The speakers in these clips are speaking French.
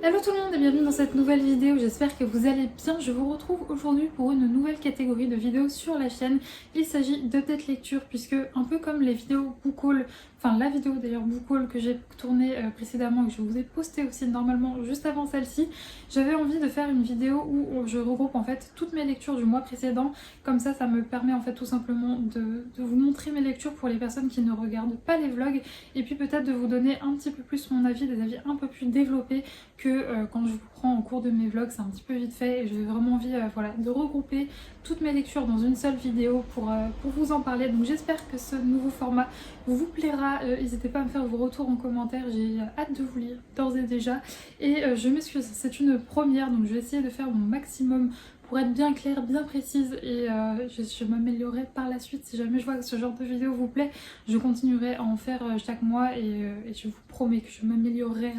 Hello tout le monde et bienvenue dans cette nouvelle vidéo, j'espère que vous allez bien. Je vous retrouve aujourd'hui pour une nouvelle catégorie de vidéos sur la chaîne. Il s'agit d'update lecture puisque un peu comme les vidéos book haul, enfin la vidéo d'ailleurs book haul que j'ai tournée précédemment et que je vous ai posté aussi normalement juste avant celle-ci, j'avais envie de faire une vidéo où je regroupe en fait toutes mes lectures du mois précédent. Comme ça me permet en fait tout simplement de vous montrer mes lectures pour les personnes qui ne regardent pas les vlogs et puis peut-être de vous donner un petit peu plus mon avis, des avis un peu plus développés que quand je vous prends en cours de mes vlogs, c'est un petit peu vite fait et j'ai vraiment envie voilà, de regrouper toutes mes lectures dans une seule vidéo pour vous en parler. Donc j'espère que ce nouveau format vous plaira. N'hésitez pas à me faire vos retours en commentaire, j'ai hâte de vous lire d'ores et déjà. Et je m'excuse, c'est une première donc je vais essayer de faire mon maximum pour être bien claire, bien précise et je m'améliorerai par la suite. Si jamais je vois que ce genre de vidéo vous plaît, je continuerai à en faire chaque mois et je vous promets que je m'améliorerai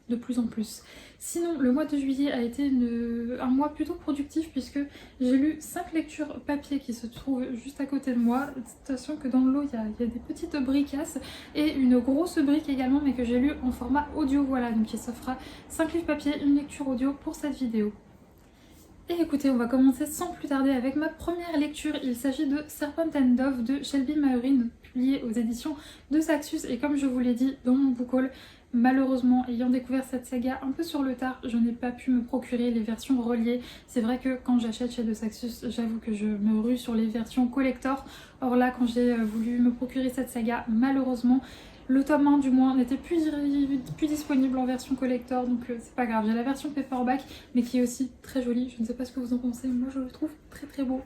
de plus en plus. Sinon, le mois de juillet a été un mois plutôt productif puisque j'ai lu 5 lectures papier qui se trouvent juste à côté de moi. Attention que dans le lot, il y a des petites bricasses et une grosse brique également, mais que j'ai lu en format audio. Voilà, donc ça fera 5 livres papier, une lecture audio pour cette vidéo. Et écoutez, on va commencer sans plus tarder avec ma première lecture. Il s'agit de Serpent and Dove de Shelby Mahurin, publié aux éditions de Saxus. Et comme je vous l'ai dit dans mon book haul, malheureusement, ayant découvert cette saga un peu sur le tard, je n'ai pas pu me procurer les versions reliées. C'est vrai que quand j'achète chez de Saxus, j'avoue que je me rue sur les versions collector. Or là, quand j'ai voulu me procurer cette saga, malheureusement, le tome 1 du moins n'était plus disponible en version collector, donc c'est pas grave. J'ai la version paperback, mais qui est aussi très jolie. Je ne sais pas ce que vous en pensez, moi je le trouve très très beau.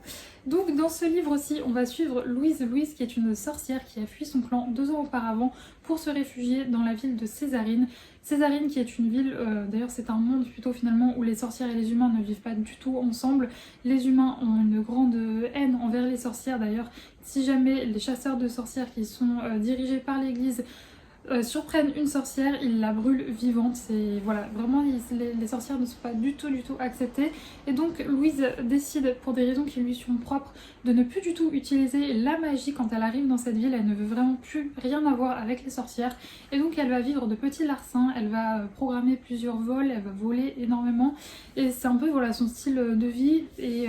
Donc dans ce livre-ci, on va suivre Louise. Louise qui est une sorcière qui a fui son clan 2 ans auparavant pour se réfugier dans la ville de Césarine. Césarine qui est une ville, d'ailleurs c'est un monde plutôt finalement où les sorcières et les humains ne vivent pas du tout ensemble. Les humains ont une grande haine envers les sorcières d'ailleurs. Si jamais les chasseurs de sorcières qui sont dirigés par l'église surprennent une sorcière, ils la brûlent vivante. C'est voilà, vraiment les sorcières ne sont pas du tout acceptées. Et donc Louise décide, pour des raisons qui lui sont propres, de ne plus du tout utiliser la magie quand elle arrive dans cette ville. Elle ne veut vraiment plus rien avoir avec les sorcières. Et donc elle va vivre de petits larcins, elle va programmer plusieurs vols, elle va voler énormément. Et c'est un peu voilà, son style de vie. Et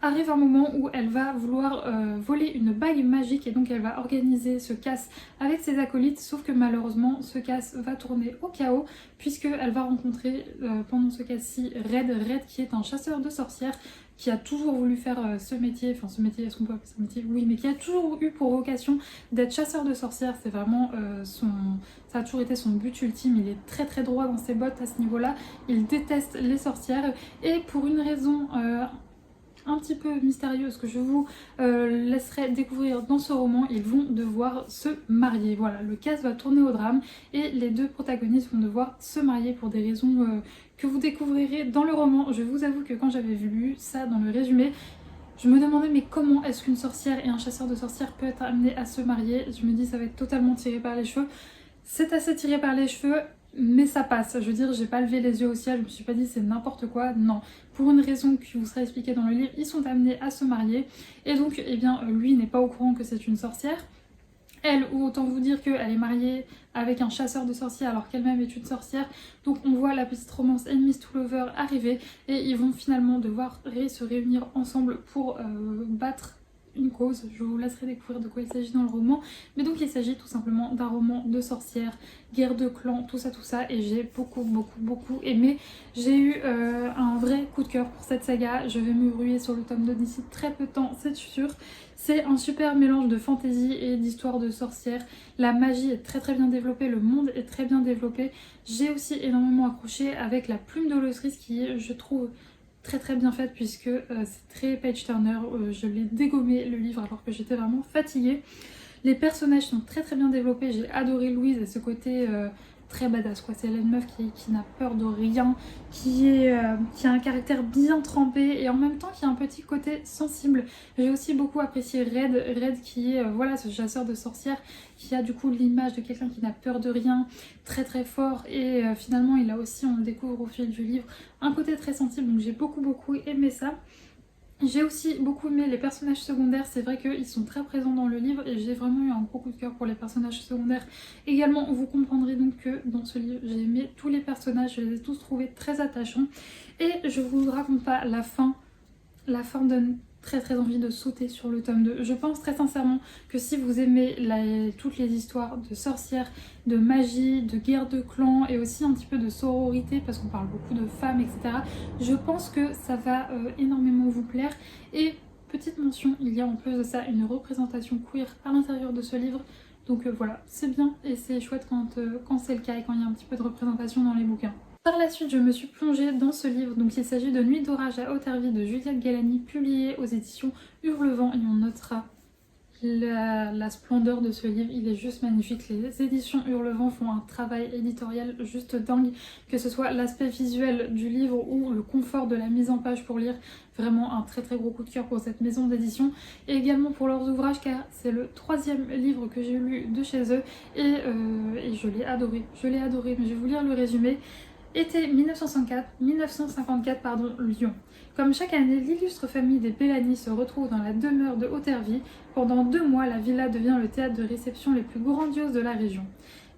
arrive un moment où elle va vouloir voler une bague magique et donc elle va organiser ce casse avec ses acolytes, sauf que malheureusement ce casse va tourner au chaos puisqu'elle va rencontrer pendant ce casse-ci Red qui est un chasseur de sorcières qui a toujours voulu faire ce métier, enfin ce métier, est-ce qu'on peut appeler ça un métier? Oui, mais qui a toujours eu pour vocation d'être chasseur de sorcières, c'est vraiment ça a toujours été son but ultime. Il est très très droit dans ses bottes à ce niveau-là, il déteste les sorcières et pour une raison un petit peu mystérieuse que je vous laisserai découvrir dans ce roman, ils vont devoir se marier. Voilà, le casse va tourner au drame et les deux protagonistes vont devoir se marier pour des raisons que vous découvrirez dans le roman. Je vous avoue que quand j'avais lu ça dans le résumé, je me demandais mais comment est-ce qu'une sorcière et un chasseur de sorcières peut être amené à se marier. Je me dis ça va être totalement tiré par les cheveux. C'est assez tiré par les cheveux, mais ça passe. Je veux dire, j'ai pas levé les yeux au ciel, je me suis pas dit c'est n'importe quoi, non. Pour une raison qui vous sera expliquée dans le livre, ils sont amenés à se marier. Et donc, eh bien, lui n'est pas au courant que c'est une sorcière. Elle, ou autant vous dire qu'elle est mariée avec un chasseur de sorcières alors qu'elle-même est une sorcière. Donc on voit la petite romance Enemies to Lover arriver et ils vont finalement devoir se réunir ensemble pour battre une cause. Je vous laisserai découvrir de quoi il s'agit dans le roman. Mais donc il s'agit tout simplement d'un roman de sorcières, guerre de clans, tout ça. Et j'ai beaucoup aimé. J'ai eu un vrai coup de cœur pour cette saga. Je vais me ruer sur le tome 2 d'ici très peu de temps, c'est sûr. C'est un super mélange de fantasy et d'histoire de sorcières. La magie est très bien développée, le monde est très bien développé. J'ai aussi énormément accroché avec la plume de l'autrice qui est, je trouve, très bien faite puisque c'est très page turner. Je l'ai dégommé le livre alors que j'étais vraiment fatiguée. Les personnages sont très bien développés. J'ai adoré Louise et ce côté très badass quoi. C'est une meuf qui n'a peur de rien, qui a un caractère bien trempé et en même temps qui a un petit côté sensible. J'ai aussi beaucoup apprécié Red qui est voilà ce chasseur de sorcières qui a du coup l'image de quelqu'un qui n'a peur de rien, très fort et finalement il a aussi, on le découvre au fil du livre, un côté très sensible, donc j'ai beaucoup aimé ça. J'ai aussi beaucoup aimé les personnages secondaires, c'est vrai qu'ils sont très présents dans le livre et j'ai vraiment eu un gros coup de cœur pour les personnages secondaires. Également, vous comprendrez donc que dans ce livre, j'ai aimé tous les personnages, je les ai tous trouvés très attachants. Et je vous raconte pas la fin. La fin donne très envie de sauter sur le tome 2. Je pense très sincèrement que si vous aimez toutes les histoires de sorcières, de magie, de guerre de clans et aussi un petit peu de sororité parce qu'on parle beaucoup de femmes, etc. Je pense que ça va énormément vous plaire. Et petite mention, il y a en plus de ça une représentation queer à l'intérieur de ce livre. Donc voilà, c'est bien et c'est chouette quand c'est le cas et quand il y a un petit peu de représentation dans les bouquins. Par la suite, je me suis plongée dans ce livre, donc il s'agit de Nuit d'orage à Ottervie de Juliette Galani, publié aux éditions Hurlevent, et on notera la splendeur de ce livre, il est juste magnifique. Les éditions Hurlevent font un travail éditorial juste dingue, que ce soit l'aspect visuel du livre ou le confort de la mise en page pour lire. Vraiment un très gros coup de cœur pour cette maison d'édition et également pour leurs ouvrages car c'est le 3e livre que j'ai lu de chez eux et je l'ai adoré, mais je vais vous lire le résumé. Été 1954, Lyon. Comme chaque année, l'illustre famille des Bellani se retrouve dans la demeure de Ottervie. Pendant 2 mois, la villa devient le théâtre de réception les plus grandioses de la région.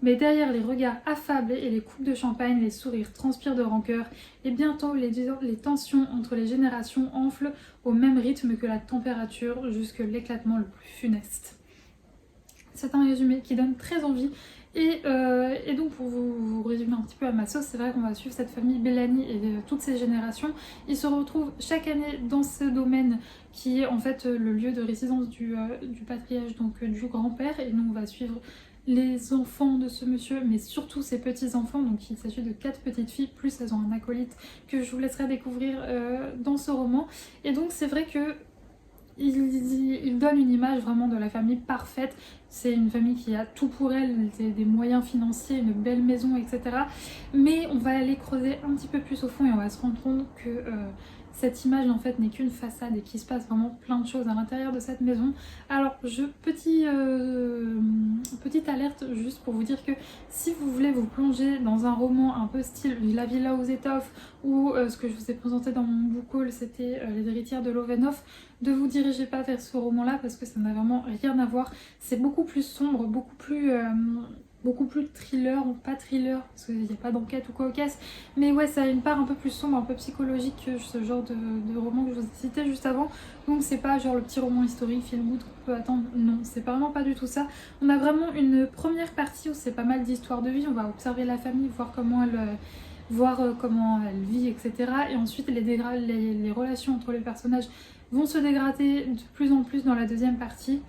Mais derrière les regards affablés et les coupes de champagne, les sourires transpirent de rancœur, et bientôt les tensions entre les générations enflent au même rythme que la température, jusque l'éclatement le plus funeste. C'est un résumé qui donne très envie. Et donc pour vous résumer un petit peu à ma sauce, c'est vrai qu'on va suivre cette famille Bellani et toutes ces générations. Ils se retrouvent chaque année dans ce domaine qui est en fait le lieu de résidence du patriarche, donc du grand-père. Et nous on va suivre les enfants de ce monsieur, mais surtout ses petits-enfants. Donc il s'agit de 4 petites filles, plus elles ont un acolyte que je vous laisserai découvrir dans ce roman. Et donc c'est vrai que il donne une image vraiment de la famille parfaite. C'est une famille qui a tout pour elle, des moyens financiers, une belle maison, etc. Mais on va aller creuser un petit peu plus au fond et on va se rendre compte que cette image en fait n'est qu'une façade et qu'il se passe vraiment plein de choses à l'intérieur de cette maison. Alors petite alerte juste pour vous dire que si vous voulez vous plonger dans un roman un peu style La Villa aux étoffes ou ce que je vous ai présenté dans mon book haul, c'était Les héritières de Lovenhoff, de vous diriger pas vers ce roman là parce que ça n'a vraiment rien à voir. C'est beaucoup plus sombre, beaucoup plus thriller, pas thriller parce qu'il n'y a pas d'enquête ou quoi au casse, mais ouais, ça a une part un peu plus sombre, un peu psychologique que ce genre de roman que je vous ai cité juste avant. Donc c'est pas genre le petit roman historique feel good qu'on peut attendre, non, c'est vraiment pas du tout ça. On a vraiment une première partie où c'est pas mal d'histoires de vie, on va observer la famille, voir comment elle vit, etc. Et ensuite les relations entre les personnages vont se dégrader de plus en plus dans la deuxième partie.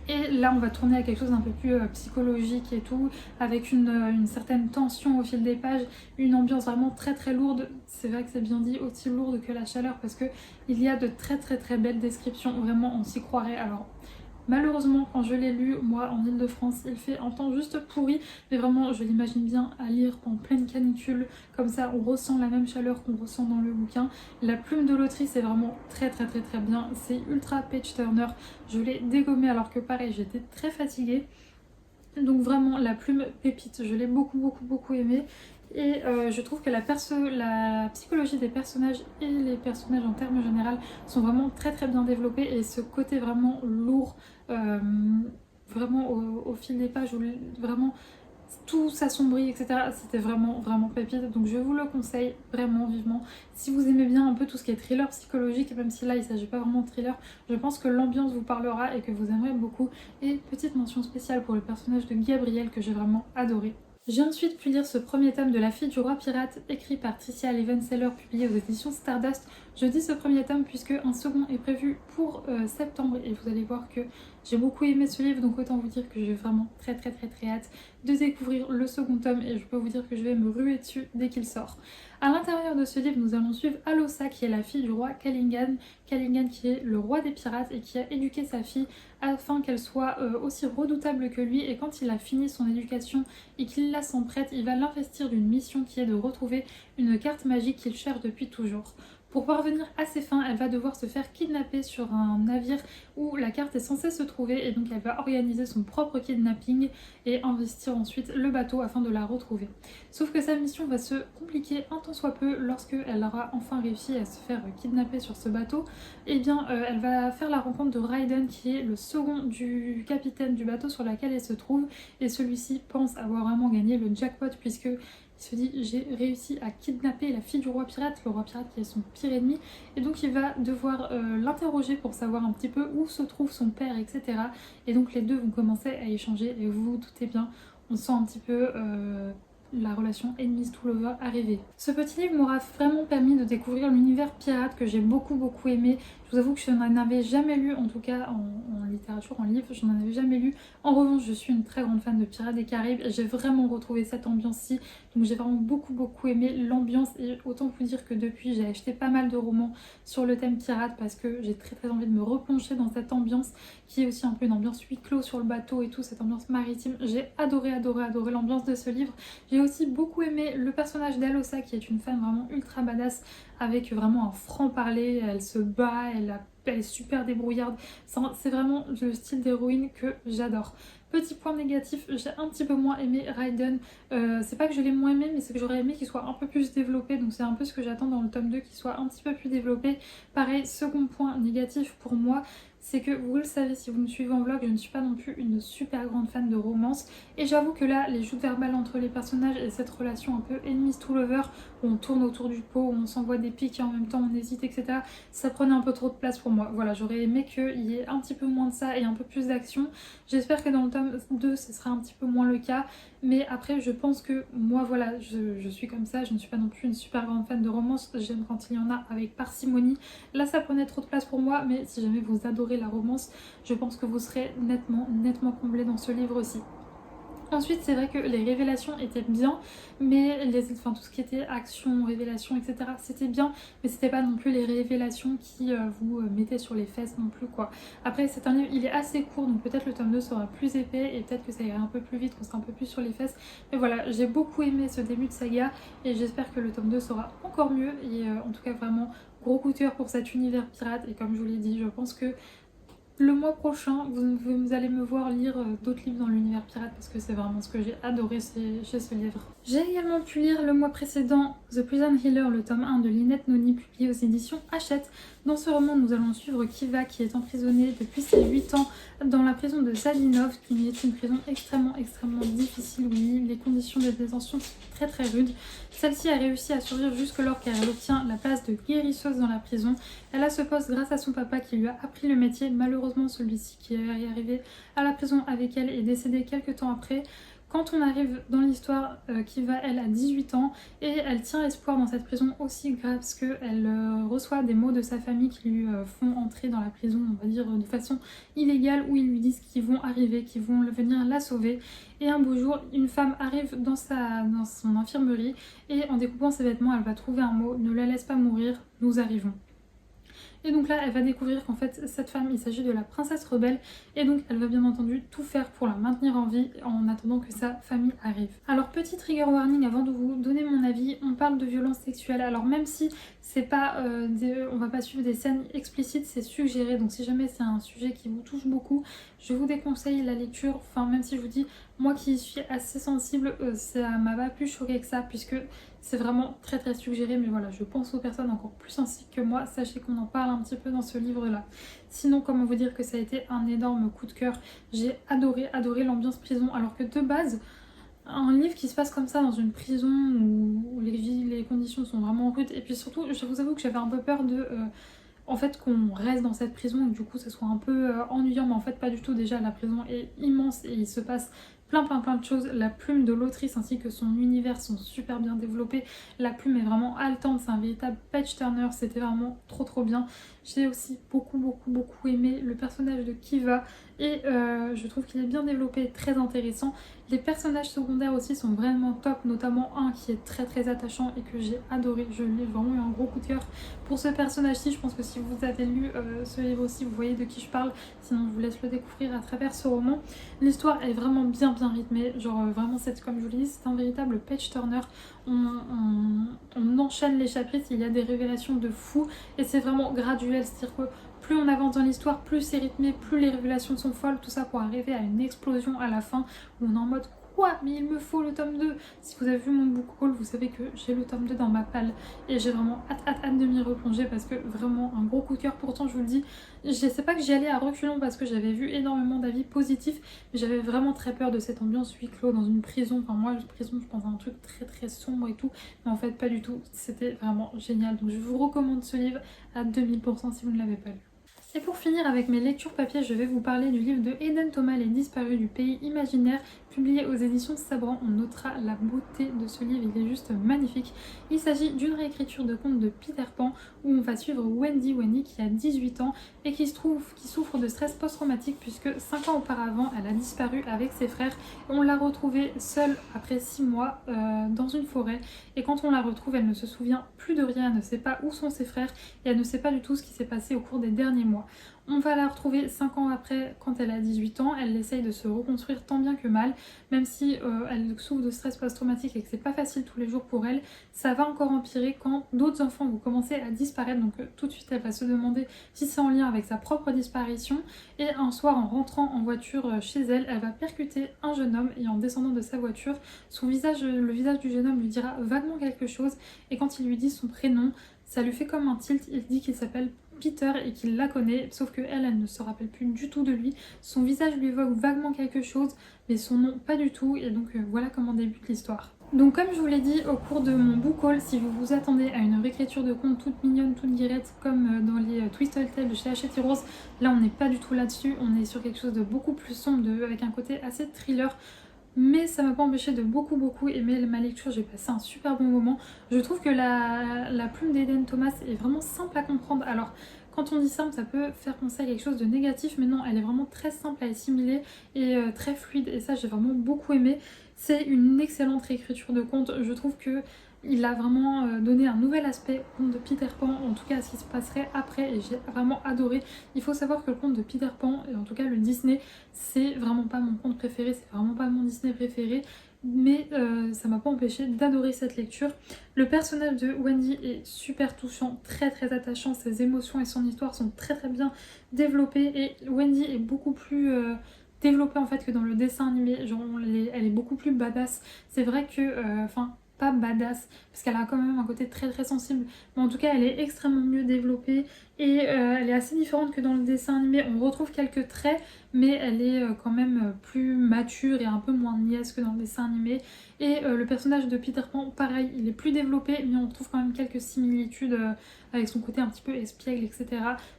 Et là on va tourner à quelque chose d'un peu plus psychologique et tout, avec une certaine tension au fil des pages, une ambiance vraiment très lourde. C'est vrai que c'est bien dit, aussi lourde que la chaleur, parce que il y a de très belles descriptions, vraiment on s'y croirait. Alors malheureusement quand je l'ai lu, moi en Ile-de-France, il fait un temps juste pourri, mais vraiment je l'imagine bien à lire en pleine canicule, comme ça on ressent la même chaleur qu'on ressent dans le bouquin. La plume de l'autrice est vraiment très bien, c'est ultra page turner, je l'ai dégommé alors que pareil j'étais très fatiguée. Donc vraiment la plume pépite, je l'ai beaucoup aimé. Et je trouve que la psychologie des personnages et les personnages en termes général sont vraiment très bien développés, et ce côté vraiment lourd, vraiment au fil des pages où vraiment tout s'assombrit, etc. C'était vraiment pépite, donc je vous le conseille vraiment vivement. Si vous aimez bien un peu tout ce qui est thriller psychologique, même si là il ne s'agit pas vraiment de thriller, je pense que l'ambiance vous parlera et que vous aimerez beaucoup. Et petite mention spéciale pour le personnage de Gabrielle que j'ai vraiment adoré. J'ai ensuite pu lire ce premier tome de La fille du roi pirate, écrit par Tricia Levenseller, publié aux éditions Stardust. Je dis ce premier tome puisque un second est prévu pour septembre, et vous allez voir que j'ai beaucoup aimé ce livre, donc autant vous dire que j'ai vraiment très hâte de découvrir le second tome, et je peux vous dire que je vais me ruer dessus dès qu'il sort. À l'intérieur de ce livre, nous allons suivre Alossa, qui est la fille du roi Callinghan qui est le roi des pirates et qui a éduqué sa fille afin qu'elle soit aussi redoutable que lui, et quand il a fini son éducation et qu'il la sent prête, il va l'investir d'une mission qui est de retrouver une carte magique qu'il cherche depuis toujours. Pour parvenir à ses fins, elle va devoir se faire kidnapper sur un navire où la carte est censée se trouver et donc elle va organiser son propre kidnapping et investir ensuite le bateau afin de la retrouver. Sauf que sa mission va se compliquer un tant soit peu lorsqu'elle aura enfin réussi à se faire kidnapper sur ce bateau. Et bien elle va faire la rencontre de Raiden qui est le second du capitaine du bateau sur lequel elle se trouve et celui-ci pense avoir vraiment gagné le jackpot puisque il se dit j'ai réussi à kidnapper la fille du roi pirate, le roi pirate qui est son pire ennemi, et donc il va devoir l'interroger pour savoir un petit peu où se trouve son père, etc. Et donc les deux vont commencer à échanger et vous vous doutez bien, on sent un petit peu la relation enemies to lover arriver. Ce petit livre m'aura vraiment permis de découvrir l'univers pirate que j'ai beaucoup aimé. Je vous avoue que je n'en avais jamais lu, en tout cas en littérature, en livre, je n'en avais jamais lu. En revanche, je suis une très grande fan de Pirates des Caraïbes et j'ai vraiment retrouvé cette ambiance-ci. Donc j'ai vraiment beaucoup aimé l'ambiance et autant vous dire que depuis j'ai acheté pas mal de romans sur le thème pirate parce que j'ai très envie de me replonger dans cette ambiance qui est aussi un peu une ambiance huis clos sur le bateau et tout, cette ambiance maritime. J'ai adoré l'ambiance de ce livre. J'ai aussi beaucoup aimé le personnage d'Alosa qui est une femme vraiment ultra badass avec vraiment un franc-parler, elle se bat, elle est super débrouillarde. C'est vraiment le style d'héroïne que j'adore. Petit point négatif, j'ai un petit peu moins aimé Raiden. C'est pas que je l'ai moins aimé, mais c'est que j'aurais aimé qu'il soit un peu plus développé. Donc c'est un peu ce que j'attends dans le tome 2, qu'il soit un petit peu plus développé. Pareil, second point négatif pour moi, c'est que vous le savez si vous me suivez en vlog, je ne suis pas non plus une super grande fan de romance. Et j'avoue que là, les joutes verbales entre les personnages et cette relation un peu enemies to lover, où on tourne autour du pot, où on s'envoie des pics et en même temps on hésite, etc. Ça prenait un peu trop de place pour moi. Voilà, j'aurais aimé qu'il y ait un petit peu moins de ça et un peu plus d'action. J'espère que dans le tome 2, ce sera un petit peu moins le cas. Mais après, je pense que moi, voilà, je suis comme ça. Je ne suis pas non plus une super grande fan de romance. J'aime quand il y en a avec parcimonie. Là, ça prenait trop de place pour moi. Mais si jamais vous adorez la romance, je pense que vous serez nettement comblé dans ce livre aussi. Ensuite, c'est vrai que les révélations étaient bien, mais tout ce qui était action, révélation, etc. c'était bien, mais c'était pas non plus les révélations qui vous mettaient sur les fesses non plus quoi. Après, c'est un livre, il est assez court, donc peut-être le tome 2 sera plus épais et peut-être que ça ira un peu plus vite, qu'on sera un peu plus sur les fesses. Mais voilà, j'ai beaucoup aimé ce début de saga et j'espère que le tome 2 sera encore mieux. Et en tout cas, vraiment, gros coup de cœur pour cet univers pirate. Et comme je vous l'ai dit, je pense que le mois prochain, vous allez me voir lire d'autres livres dans l'univers pirate parce que c'est vraiment ce que j'ai adoré chez ce livre. J'ai également pu lire le mois précédent The Prison Healer, le tome 1 de Lynette Noni, publié aux éditions Hachette. Dans ce roman, nous allons suivre Kiva qui est emprisonnée depuis ses 8 ans dans la prison de Zadinov, qui est une prison extrêmement difficile où les conditions de détention sont très rudes. Celle-ci a réussi à survivre jusque-lors car elle obtient la place de guérisseuse dans la prison. Elle a ce poste grâce à son papa qui lui a appris le métier. Malheureusement, celui-ci qui est arrivé à la prison avec elle est décédé quelques temps après. Quand on arrive dans l'histoire, Kiva, elle a 18 ans et elle tient espoir dans cette prison aussi parce qu'elle reçoit des mots de sa famille qui lui font entrer dans la prison, on va dire de façon illégale, où ils lui disent qu'ils vont arriver, qu'ils vont venir la sauver. Et un beau jour, une femme arrive dans son infirmerie et en découpant ses vêtements, elle va trouver un mot: ne la laisse pas mourir, nous arrivons. Et donc là, elle va découvrir qu'en fait, cette femme, il s'agit de la princesse rebelle. Et donc, elle va bien entendu tout faire pour la maintenir en vie en attendant que sa famille arrive. Alors, petit trigger warning avant de vous donner mon avis. On parle de violence sexuelle. Alors, même si c'est pas on va pas suivre des scènes explicites, c'est suggéré. Donc, si jamais c'est un sujet qui vous touche beaucoup, je vous déconseille la lecture. Enfin, même si je vous dis, moi qui suis assez sensible, ça m'a pas plus choqué que ça, puisque c'est vraiment très suggéré. Mais voilà, je pense aux personnes encore plus sensibles que moi. Sachez qu'on en parle un petit peu dans ce livre-là. Sinon, comment vous dire que ça a été un énorme coup de cœur. J'ai adoré l'ambiance prison, alors que de base, un livre qui se passe comme ça dans une prison où les conditions sont vraiment rudes, et puis surtout, je vous avoue que j'avais un peu peur en fait qu'on reste dans cette prison et que du coup ça soit un peu ennuyant, mais en fait pas du tout. Déjà la prison est immense et il se passe plein de choses. La plume de l'autrice ainsi que son univers sont super bien développés. La plume est vraiment haletante, c'est un véritable page turner, c'était vraiment trop bien. J'ai aussi beaucoup aimé le personnage de Kiva et je trouve qu'il est bien développé, très intéressant. Les personnages secondaires aussi sont vraiment top, notamment un qui est très attachant et que j'ai adoré. Je l'ai vraiment eu un gros coup de cœur pour ce personnage-ci. Je pense que si vous avez lu ce livre aussi, vous voyez de qui je parle. Sinon, je vous laisse le découvrir à travers ce roman. L'histoire est vraiment bien bien rythmé, genre vraiment comme je vous l'ai dit, c'est un véritable page turner. On enchaîne les chapitres, il y a des révélations de fou et c'est vraiment graduel, c'est-à-dire que plus on avance dans l'histoire, plus c'est rythmé, plus les révélations sont folles, tout ça pour arriver à une explosion à la fin où on est en mode quoi, mais il me faut le tome 2. Si vous avez vu mon book haul, vous savez que j'ai le tome 2 dans ma palle et j'ai vraiment hâte de m'y replonger parce que vraiment un gros coup de cœur. Pourtant je vous le dis, je sais pas que j'y allais à reculons parce que j'avais vu énormément d'avis positifs, mais j'avais vraiment très peur de cette ambiance huis clos dans une prison. Enfin moi, prison, je pense à un truc très sombre et tout, mais en fait pas du tout. C'était vraiment génial. Donc je vous recommande ce livre à 2000% si vous ne l'avez pas lu. Et pour finir avec mes lectures papier, je vais vous parler du livre de Eden Thomas, Les Disparus du Pays Imaginaire, publié aux éditions Sabran. On notera la beauté de ce livre, il est juste magnifique. Il s'agit d'une réécriture de conte de Peter Pan où on va suivre Wendy qui a 18 ans et qui souffre de stress post-traumatique puisque 5 ans auparavant, elle a disparu avec ses frères. On l'a retrouvée seule après 6 mois dans une forêt et quand on la retrouve, elle ne se souvient plus de rien, elle ne sait pas où sont ses frères et elle ne sait pas du tout ce qui s'est passé au cours des derniers mois. On va la retrouver 5 ans après quand elle a 18 ans, elle essaye de se reconstruire tant bien que mal, même si elle souffre de stress post-traumatique et que c'est pas facile tous les jours pour elle, ça va encore empirer quand d'autres enfants vont commencer à disparaître, donc tout de suite elle va se demander si c'est en lien avec sa propre disparition et un soir en rentrant en voiture chez elle, elle va percuter un jeune homme et en descendant de sa voiture, le visage du jeune homme lui dira vaguement quelque chose et quand il lui dit son prénom, ça lui fait comme un tilt, il dit qu'il s'appelle Peter et qu'il la connaît, sauf que elle ne se rappelle plus du tout de lui. Son visage lui évoque vaguement quelque chose, mais son nom pas du tout, et donc voilà comment débute l'histoire. Donc comme je vous l'ai dit au cours de mon book haul, si vous vous attendez à une réécriture de conte toute mignonne, toute guirette, comme dans les Twisted Tales de chez Hachette Heroes, là on n'est pas du tout là-dessus, on est sur quelque chose de beaucoup plus sombre, avec un côté assez thriller. Mais ça m'a pas empêché de beaucoup aimer ma lecture, j'ai passé un super bon moment. Je trouve que la plume d'Eden Thomas est vraiment simple à comprendre. Alors quand on dit simple, ça peut faire penser à quelque chose de négatif, mais non, elle est vraiment très simple à assimiler et très fluide, et ça j'ai vraiment beaucoup aimé. C'est une excellente réécriture de conte, je trouve que il a vraiment donné un nouvel aspect au conte de Peter Pan, en tout cas à ce qui se passerait après, et j'ai vraiment adoré. Il faut savoir que le conte de Peter Pan, et en tout cas le Disney, c'est vraiment pas mon conte préféré, c'est vraiment pas mon Disney préféré, mais ça m'a pas empêché d'adorer cette lecture. Le personnage de Wendy est super touchant, très attachant, ses émotions et son histoire sont très bien développées, et Wendy est beaucoup plus développée en fait que dans le dessin animé, genre elle est beaucoup plus badass. C'est vrai que, pas badass parce qu'elle a quand même un côté très sensible, mais en tout cas elle est extrêmement mieux développée et elle est assez différente que dans le dessin animé. On retrouve quelques traits, mais elle est quand même plus mature et un peu moins niaise que dans le dessin animé. Et le personnage de Peter Pan, pareil, il est plus développé, mais on retrouve quand même quelques similitudes avec son côté un petit peu espiègle, etc.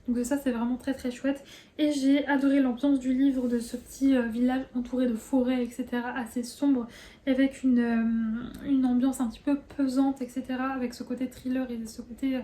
Donc ça c'est vraiment très chouette. Et j'ai adoré l'ambiance du livre, de ce petit village entouré de forêts, etc. assez sombre, avec une ambiance un petit peu pesante, etc. avec ce côté thriller et ce côté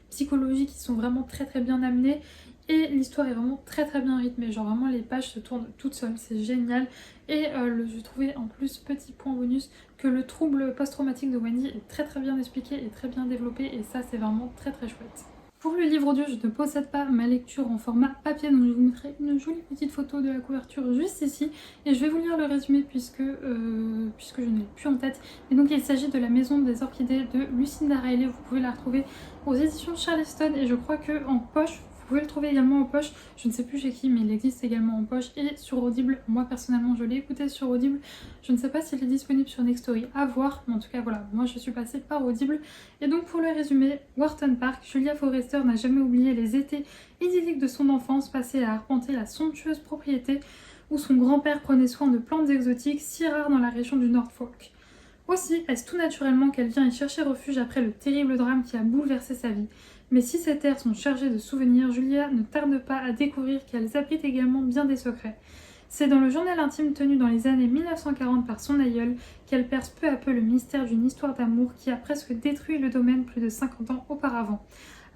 psychologique qui sont vraiment très bien amenés. Et l'histoire est vraiment très bien rythmée, genre vraiment les pages se tournent toutes seules, c'est génial. Et je trouvais en plus, petit point bonus, que le trouble post-traumatique de Wendy est très bien expliqué et très bien développé, et ça c'est vraiment très chouette. Pour le livre audio, je ne possède pas ma lecture en format papier, donc je vous mettrai une jolie petite photo de la couverture juste ici. Et je vais vous lire le résumé puisque je ne l'ai plus en tête. Et donc il s'agit de La Maison des Orchidées de Lucinda Riley. Vous pouvez la retrouver aux éditions Charleston et je crois qu'en poche, vous pouvez le trouver également en poche. Je ne sais plus chez qui, mais il existe également en poche et sur Audible. Moi personnellement, je l'ai écouté sur Audible. Je ne sais pas s'il est disponible sur Nextory, à voir. Mais en tout cas, voilà, moi je suis passée par Audible. Et donc pour le résumé, Wharton Park, Julia Forrester n'a jamais oublié les étés idylliques de son enfance passés à arpenter la somptueuse propriété où son grand-père prenait soin de plantes exotiques si rares dans la région du Norfolk. Aussi, est-ce tout naturellement qu'elle vient y chercher refuge après le terrible drame qui a bouleversé sa vie. Mais si ces terres sont chargées de souvenirs, Julia ne tarde pas à découvrir qu'elles abritent également bien des secrets. C'est dans le journal intime tenu dans les années 1940 par son aïeul qu'elle perce peu à peu le mystère d'une histoire d'amour qui a presque détruit le domaine plus de 50 ans auparavant.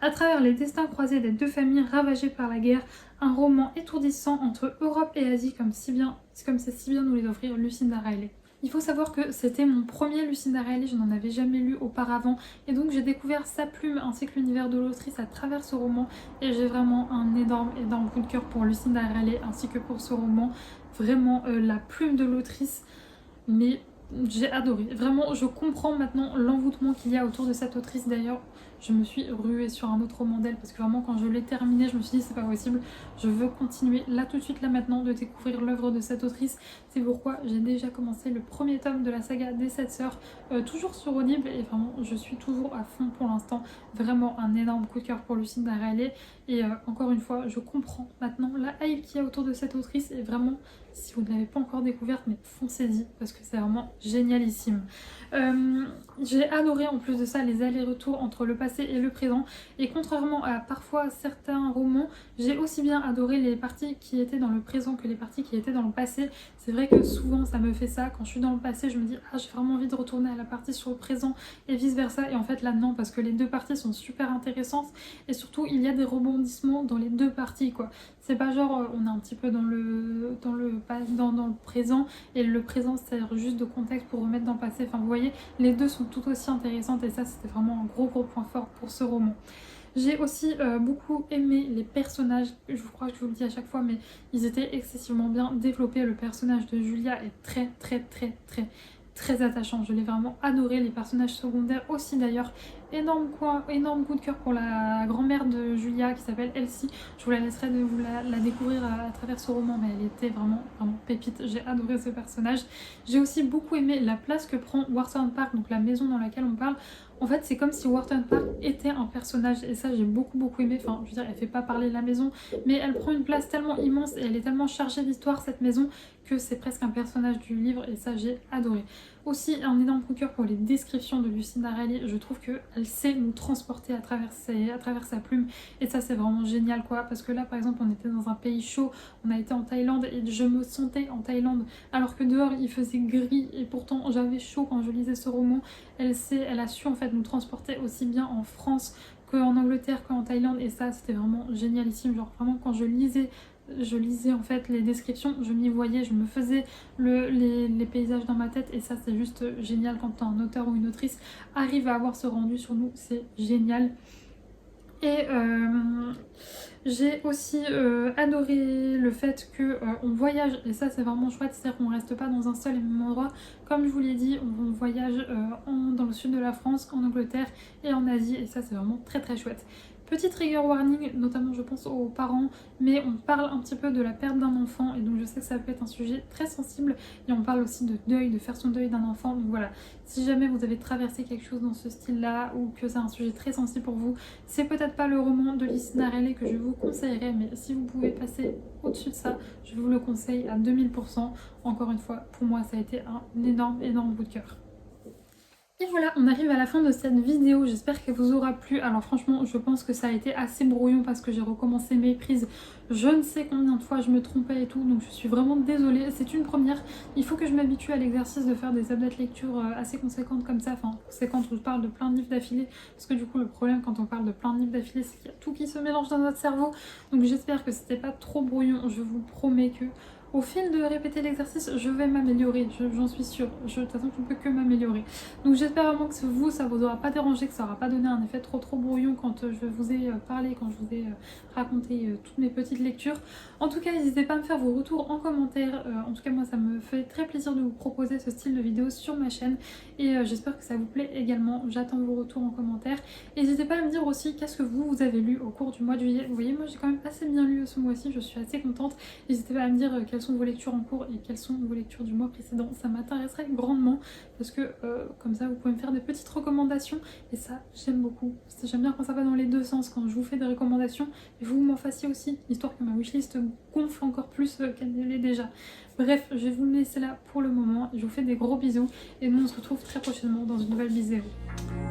À travers les destins croisés des deux familles ravagées par la guerre, un roman étourdissant entre Europe et Asie comme c'est si bien nous les offrir Lucinda Riley. Il faut savoir que c'était mon premier Lucinda Riley, je n'en avais jamais lu auparavant et donc j'ai découvert sa plume ainsi que l'univers de l'autrice à travers ce roman et j'ai vraiment un énorme coup de cœur pour Lucinda Riley ainsi que pour ce roman. Vraiment la plume de l'autrice, mais j'ai adoré. Vraiment, je comprends maintenant l'envoûtement qu'il y a autour de cette autrice. D'ailleurs, je me suis ruée sur un autre roman d'elle parce que vraiment quand je l'ai terminé, je me suis dit c'est pas possible, je veux continuer là tout de suite, là maintenant, de découvrir l'œuvre de cette autrice. C'est pourquoi j'ai déjà commencé le premier tome de la saga des 7 sœurs, toujours sur Audible, et vraiment je suis toujours à fond pour l'instant. Vraiment un énorme coup de cœur pour Lucinda Riley et encore une fois, je comprends maintenant la hype qu'il y a autour de cette autrice et vraiment, si vous ne l'avez pas encore découverte, mais foncez-y parce que c'est vraiment génialissime. J'ai adoré en plus de ça les allers-retours entre le passé et le présent et contrairement à parfois certains romans, j'ai aussi bien adoré les parties qui étaient dans le présent que les parties qui étaient dans le passé. C'est vrai que souvent ça me fait ça, quand je suis dans le passé je me dis ah j'ai vraiment envie de retourner à la partie sur le présent et vice versa, et en fait là non, parce que les deux parties sont super intéressantes et surtout il y a des rebondissements dans les deux parties quoi. C'est pas genre on est un petit peu dans le présent et le présent sert juste de contexte pour remettre dans le passé. Enfin vous voyez, les deux sont tout aussi intéressantes et ça c'était vraiment un gros point fort pour ce roman. J'ai aussi beaucoup aimé les personnages, je crois que je vous le dis à chaque fois, mais ils étaient excessivement bien développés. Le personnage de Julia est très attachant, je l'ai vraiment adoré. Les personnages secondaires aussi d'ailleurs. Énorme coup de cœur pour la grand-mère de Julia qui s'appelle Elsie. Je vous la laisserai de vous la découvrir à travers ce roman, mais elle était vraiment pépite. J'ai adoré ce personnage. J'ai aussi beaucoup aimé la place que prend Wharton Park, donc la maison dans laquelle on parle. En fait, c'est comme si Wharton Park était un personnage et ça j'ai beaucoup aimé. Enfin, je veux dire, elle fait pas parler la maison, mais elle prend une place tellement immense et elle est tellement chargée d'histoire cette maison que c'est presque un personnage du livre et ça j'ai adoré. Aussi un énorme coup de cœur pour les descriptions de Lucinda Riley. Je trouve qu'elle sait nous transporter à travers sa plume et ça c'est vraiment génial quoi, parce que là par exemple on était dans un pays chaud, on a été en Thaïlande et je me sentais en Thaïlande alors que dehors il faisait gris et pourtant j'avais chaud quand je lisais ce roman. Elle a su en fait nous transporter aussi bien en France qu'en Angleterre qu'en Thaïlande et ça c'était vraiment génialissime. Genre vraiment quand je lisais en fait les descriptions, je m'y voyais, je me faisais les paysages dans ma tête et ça c'est juste génial quand un auteur ou une autrice arrive à avoir ce rendu sur nous, c'est génial. Et j'ai aussi adoré le fait qu'on voyage et ça c'est vraiment chouette, c'est-à-dire qu'on reste pas dans un seul et même endroit. Comme je vous l'ai dit, on voyage dans le sud de la France, en Angleterre et en Asie et ça c'est vraiment très chouette. Petite trigger warning, notamment je pense aux parents, mais on parle un petit peu de la perte d'un enfant et donc je sais que ça peut être un sujet très sensible et on parle aussi de deuil, de faire son deuil d'un enfant. Donc voilà, si jamais vous avez traversé quelque chose dans ce style-là ou que c'est un sujet très sensible pour vous, c'est peut-être pas le roman de Lucinda Riley que je vous conseillerais, mais si vous pouvez passer au-dessus de ça, je vous le conseille à 2000%. Encore une fois, pour moi ça a été un énorme coup de cœur. Et voilà, on arrive à la fin de cette vidéo, j'espère qu'elle vous aura plu. Alors franchement, je pense que ça a été assez brouillon parce que j'ai recommencé mes prises. Je ne sais combien de fois je me trompais et tout, donc je suis vraiment désolée. C'est une première, il faut que je m'habitue à l'exercice de faire des updates lecture assez conséquentes comme ça. Enfin, conséquentes où je parle de plein de livres d'affilée. Parce que du coup, le problème quand on parle de plein de livres d'affilée, c'est qu'il y a tout qui se mélange dans notre cerveau. Donc j'espère que c'était pas trop brouillon, je vous promets que... Au fil de répéter l'exercice, je vais m'améliorer, j'en suis sûre. De toute façon, je ne peux que m'améliorer. Donc j'espère vraiment que vous, ça vous aura pas dérangé, que ça aura pas donné un effet trop brouillon quand je vous ai parlé, quand je vous ai raconté toutes mes petites lectures. En tout cas, n'hésitez pas à me faire vos retours en commentaire. En tout cas, moi, ça me fait très plaisir de vous proposer ce style de vidéo sur ma chaîne. Et j'espère que ça vous plaît également. J'attends vos retours en commentaire. N'hésitez pas à me dire aussi qu'est-ce que vous avez lu au cours du mois de juillet. Vous voyez, moi, j'ai quand même assez bien lu ce mois-ci. Je suis assez contente. N'hésitez pas à me dire quelles sont vos lectures en cours et quelles sont vos lectures du mois précédent. Ça m'intéresserait grandement parce que comme ça, vous pouvez me faire des petites recommandations. Et ça, j'aime beaucoup. J'aime bien quand ça va dans les deux sens, quand je vous fais des recommandations et vous m'en fassiez aussi, histoire que ma wishlist gonfle encore plus qu'elle ne l'est déjà. Bref, je vais vous laisser là pour le moment. Je vous fais des gros bisous et nous on se retrouve très prochainement dans une nouvelle vidéo.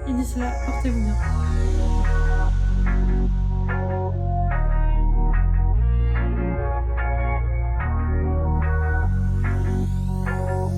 Et d'ici là, portez-vous bien.